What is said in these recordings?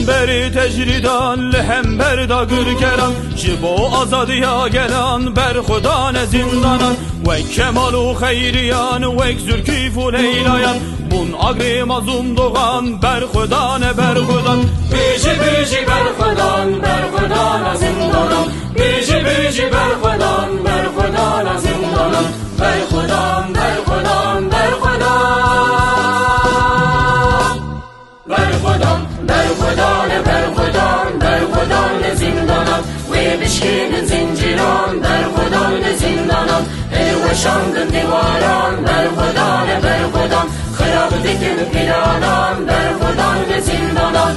بری تجریدان لهم بر داگر کران جبو آزادیا گلان بر خدان زندانان و کمال و خیریان و زرکیف و لیلایان بون آگری مظلوم دوغان بر خدان بیجی بیجی بر خدان زندانان بیجی بیجی بر خدان زندانان بر خدان زندانان و بشکن زنجیران بر خدان زندانان و شاندن دیواران بر خدان خراب دکن پیرانان بر خدان زندانان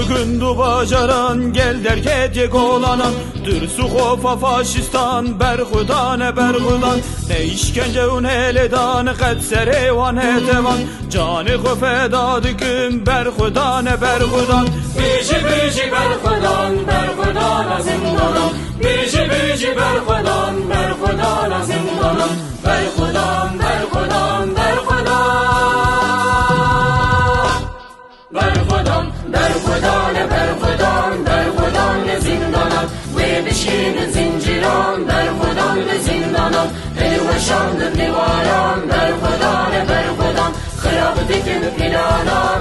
Gündü bacaran gel derket olanan Dürsu xofa faşistan berxudan Ne işkence un eledan qed serevan etevan Cani xofe dadıkım berxudan Bici bici berxudan zindanan Bici bici berxudan zindanan Berxudan زندانان و بشکن زنجیران بر خدان زندانان و شاندن دیواران بر خدان خراب دکن پیرانان